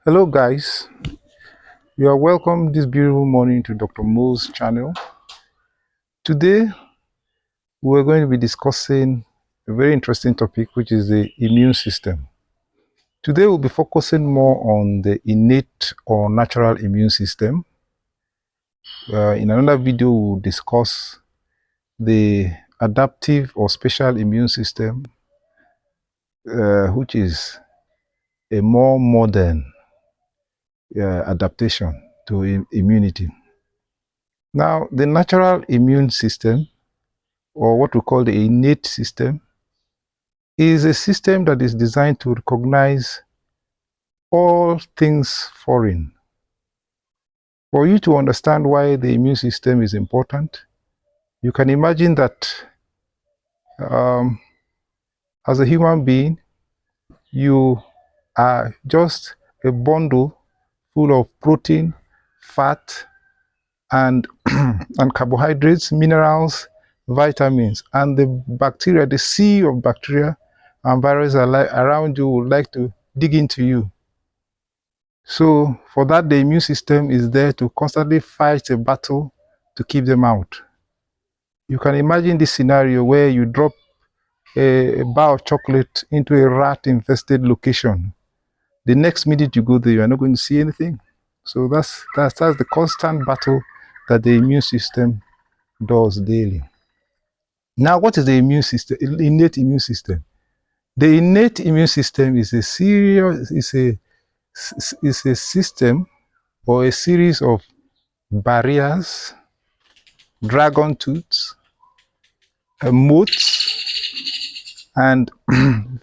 Hello guys, you are welcome this beautiful morning to Dr. Mo's channel. Today we're going to be discussing a very interesting topic, which is the immune system. Today we'll be focusing more on the innate or natural immune system. In another video we'll discuss the adaptive or special immune system, which is a more modern adaptation to immunity. Now, the natural immune system, or what we call the innate system, is a system that is designed to recognize all things foreign. For you to understand why the immune system is important, you can imagine that as a human being, you are just a bundle full of protein, fat, and, and carbohydrates, minerals, vitamins, and the bacteria, the sea of bacteria and viruses around you would like to dig into you. So for that, the immune system is there to constantly fight a battle to keep them out. You can imagine this scenario where you drop a bar of chocolate into a rat-infested location. The next minute you go there, you are not going to see anything. So that's the constant battle that the immune system does daily. Now, what is the immune system? Innate immune system. The innate immune system is a system or a series of barriers, dragon tooths, moats, and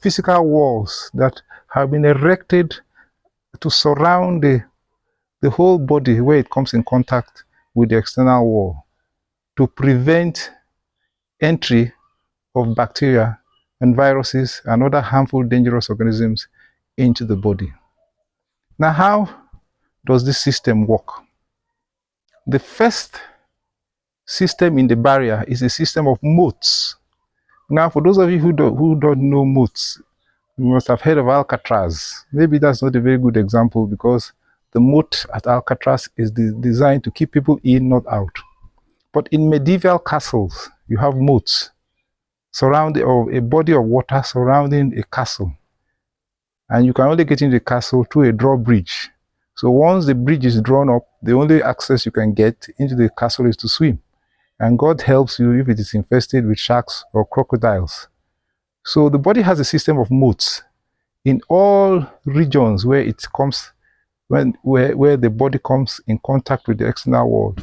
physical walls that have been erected to surround the whole body where it comes in contact with the external wall to prevent entry of bacteria and viruses and other harmful, dangerous organisms into the body. Now, how does this system work? The first system in the barrier is a system of moats. Now, for those of you who don't know moats, you must have heard of Alcatraz. Maybe that's not a very good example because the moat at Alcatraz is designed to keep people in, not out. But in medieval castles, you have moats surrounding, or a body of water surrounding a castle. And you can only get into the castle through a drawbridge. So once the bridge is drawn up, the only access you can get into the castle is to swim. And God helps you if it is infested with sharks or crocodiles. So the body has a system of moats in all regions where it comes, where the body comes in contact with the external world.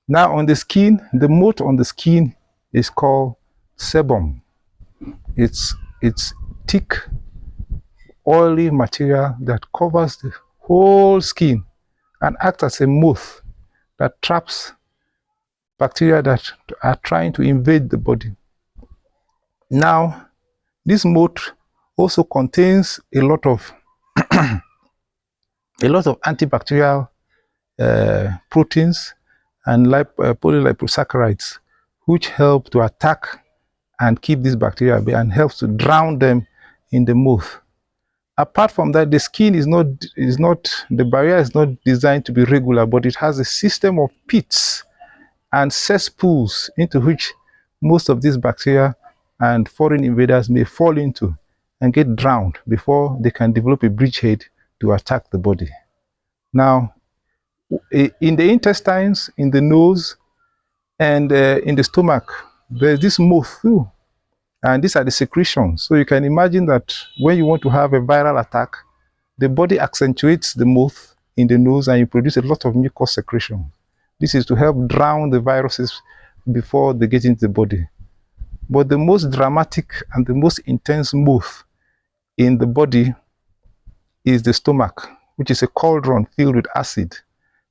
Now on the skin, the moat on the skin is called sebum. It's thick, oily material that covers the whole skin and acts as a moat that traps bacteria that are trying to invade the body. Now, this moat also contains a lot of antibacterial proteins and polyliposaccharides, which help to attack and keep these bacteria away and helps to drown them in the moat. Apart from that, the skin the barrier is not designed to be regular, but it has a system of pits and cesspools into which most of these bacteria and foreign invaders may fall into and get drowned before they can develop a bridgehead to attack the body. Now, in the intestines, in the nose, and in the stomach, there's this moat too. And these are the secretions. So you can imagine that when you want to have a viral attack, the body accentuates the moat in the nose and you produce a lot of mucus secretion. This is to help drown the viruses before they get into the body. But the most dramatic and the most intense moat in the body is the stomach, which is a cauldron filled with acid.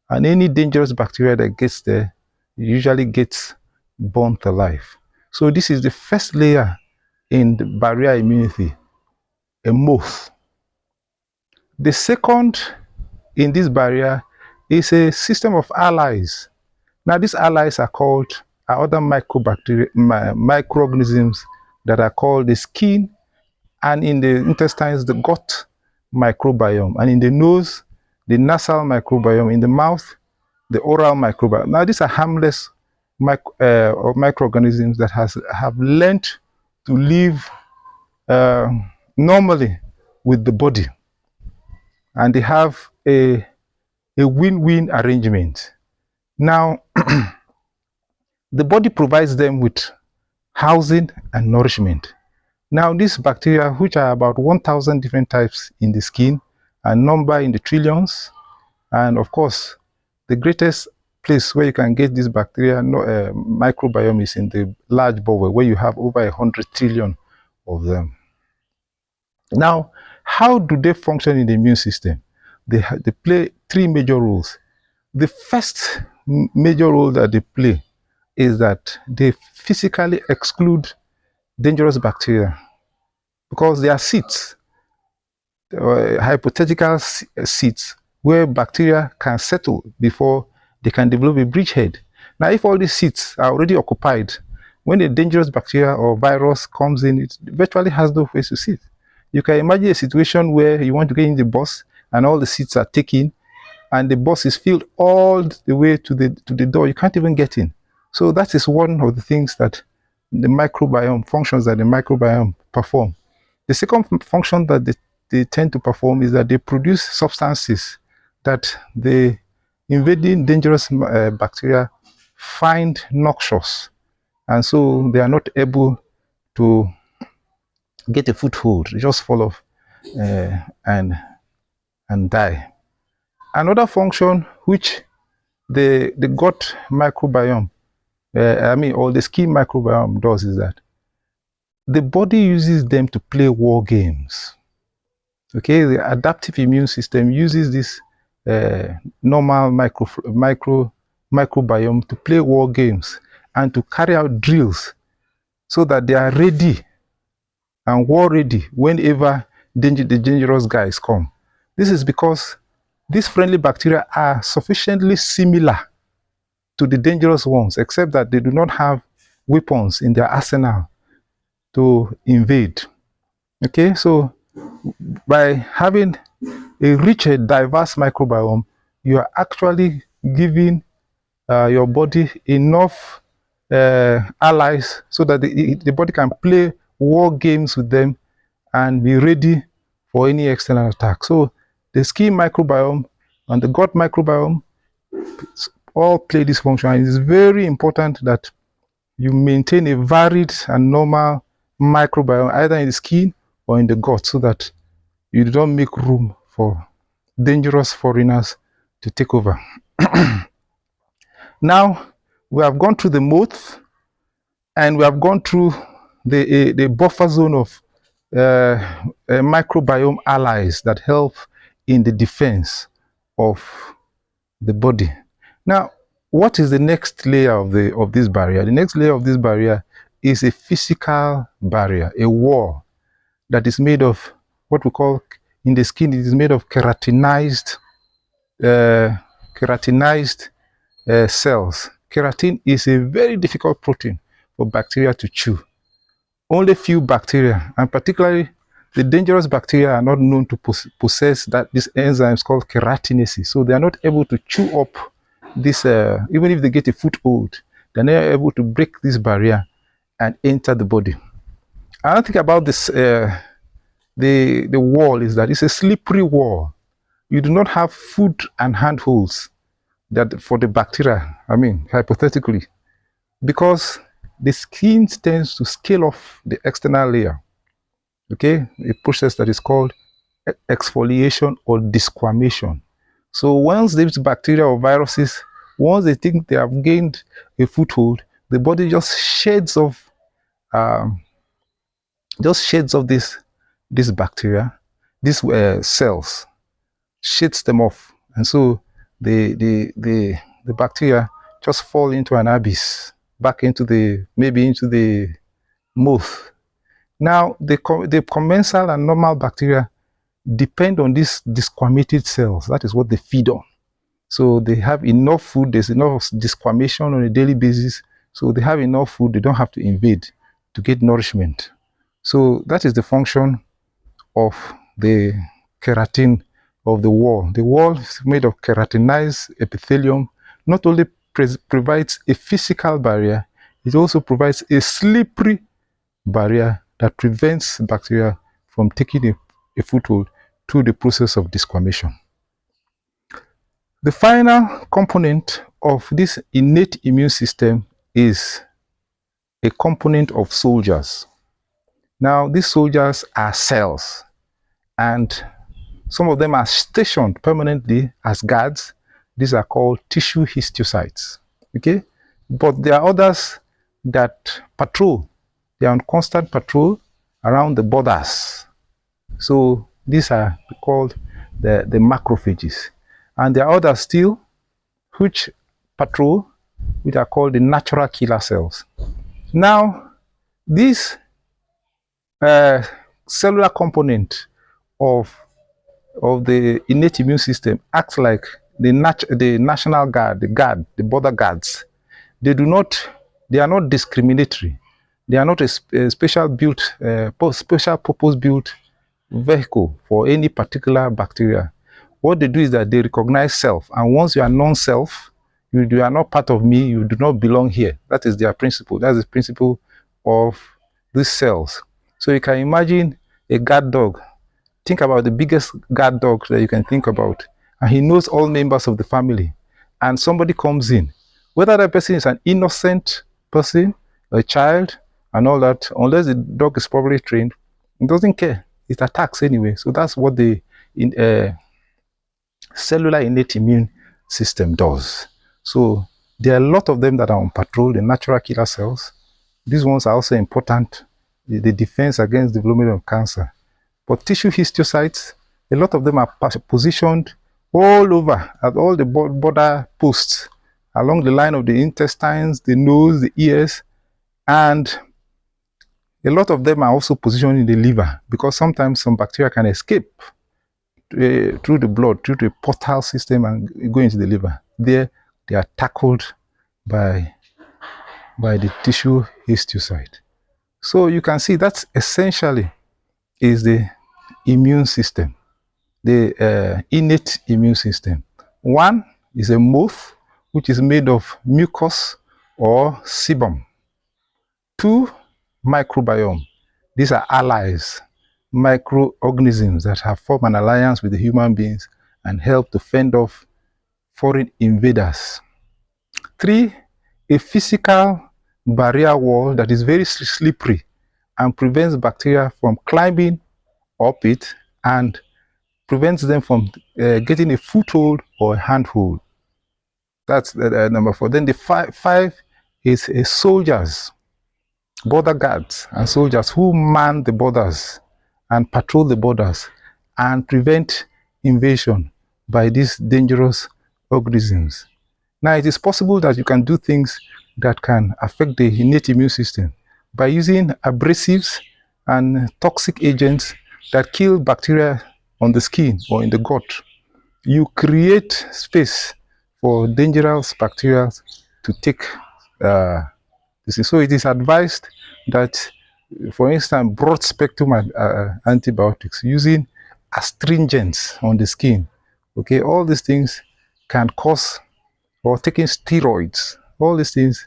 And any dangerous bacteria that gets there usually gets burnt alive. So this is the first layer in the barrier immunity, a moat. The second in this barrier is a system of allies. Now these allies are other microorganisms that are called the skin, and in the intestines, the gut microbiome, and in the nose, the nasal microbiome, in the mouth, the oral microbiome. Now, these are harmless or microorganisms that have learned to live uh, normally with the body, and they have a win-win arrangement. Now, the body provides them with housing and nourishment. Now, these bacteria, which are about 1,000 different types in the skin, and number in the trillions, and of course, the greatest place where you can get this bacteria microbiome is in the large bowel, where you have over 100 trillion of them. Now, how do they function in the immune system? They play three major roles. The first major role that they play is that they physically exclude dangerous bacteria, because they are seeds, hypothetical seeds, where bacteria can settle before they can develop a bridgehead. Now, if all these seeds are already occupied, when a dangerous bacteria or virus comes in, it virtually has no place to sit. You can imagine a situation where you want to get in the bus and all the seats are taken, and the bus is filled all the way to the door. You can't even get in. So that is one of the things that the microbiome functions that the microbiome perform. The second function that they tend to perform is that they produce substances that the invading dangerous bacteria find noxious, and so they are not able to get a foothold. They just fall off and die. Another function which the gut microbiome, or the skin microbiome does, is that the body uses them to play war games. Okay, the adaptive immune system uses this normal microbiome to play war games and to carry out drills so that they are ready and war ready whenever the dangerous guys come. This is because these friendly bacteria are sufficiently similar to the dangerous ones, except that they do not have weapons in their arsenal to invade. Okay, so by having a rich, diverse microbiome, you are actually giving your body enough allies so that the body can play war games with them and be ready for any external attack. So the skin microbiome and the gut microbiome all play this function. And it is very important that you maintain a varied and normal microbiome either in the skin or in the gut, so that you don't make room for dangerous foreigners to take over. Now, we have gone through the mouth, and we have gone through the buffer zone of microbiome allies that help in the defense of the body. Now, what is the next layer of this barrier? The next layer of this barrier is a physical barrier, a wall that is made of what we call in the skin. It is made of keratinized cells. Keratin is a very difficult protein for bacteria to chew. Only few bacteria, and particularly the dangerous bacteria, are not known to possess these enzymes called keratinases. So they are not able to chew up this, even if they get a foothold, they're not able to break this barrier and enter the body. Another thing about this, the wall, is that it's a slippery wall. You do not have foot and handholds that for the bacteria, hypothetically, because the skin tends to scale off the external layer. Okay, a process that is called exfoliation or desquamation. So once these bacteria or viruses, once they think they have gained a foothold, the body just sheds off this bacteria, these cells, sheds them off, and so the bacteria just fall into an abyss, back into the mouth. Now, the commensal and normal bacteria depend on these desquamated cells. That is what they feed on. So they have enough food. There's enough desquamation on a daily basis. So they have enough food. They don't have to invade to get nourishment. So that is the function of the keratin of the wall. The wall is made of keratinized epithelium. Not only provides a physical barrier, it also provides a slippery barrier that prevents bacteria from taking a foothold through the process of desquamation. The final component of this innate immune system is a component of soldiers. Now, these soldiers are cells, and some of them are stationed permanently as guards. These are called tissue histiocytes. Okay? But there are others that patrol. They are on constant patrol around the borders. So these are called the macrophages. And there are others still which patrol, which are called the natural killer cells. Now, this cellular component of the innate immune system acts like the national guard, the border guards. They are not discriminatory. They are not a special purpose built vehicle for any particular bacteria. What they do is that they recognize self, and once you are non-self, you are not part of me, you do not belong here. That is their principle. That is the principle of these cells. So you can imagine a guard dog. Think about the biggest guard dog that you can think about, and he knows all members of the family. And somebody comes in, whether that person is an innocent person, a child, and all that, unless the dog is properly trained, it doesn't care. It attacks anyway. So that's what the cellular innate immune system does. So there are a lot of them that are on patrol, the natural killer cells. These ones are also important, the defense against development of cancer. But tissue histiocytes, a lot of them are positioned all over at all the border posts along the line of the intestines, the nose, the ears, and a lot of them are also positioned in the liver, because sometimes some bacteria can escape through the blood, through the portal system, and go into the liver. There, they are tackled by the tissue histiocyte. So you can see that's essentially is the immune system, the innate immune system. One is a moth, which is made of mucus or sebum. Two, microbiome. These are allies, microorganisms that have formed an alliance with the human beings and help to fend off foreign invaders. Three, a physical barrier wall that is very slippery and prevents bacteria from climbing up it and prevents them from getting a foothold or a handhold. That's number four. Then the five is soldiers, border guards and soldiers who man the borders and patrol the borders and prevent invasion by these dangerous organisms. Now, it is possible that you can do things that can affect the innate immune system by using abrasives and toxic agents that kill bacteria on the skin or in the gut. You create space for dangerous bacteria to take this. So it is advised that, for instance, broad spectrum antibiotics using astringents on the skin. Okay, all these things can cause, or taking steroids, all these things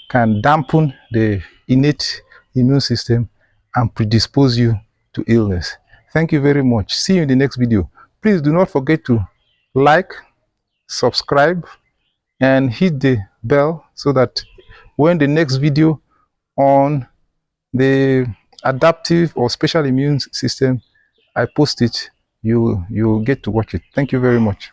can dampen the innate immune system and predispose you to illness. Thank you very much. See you in the next video. Please do not forget to like, subscribe, and hit the bell so that when the next video on the adaptive or special immune system I post it, you'll get to watch it. Thank you very much.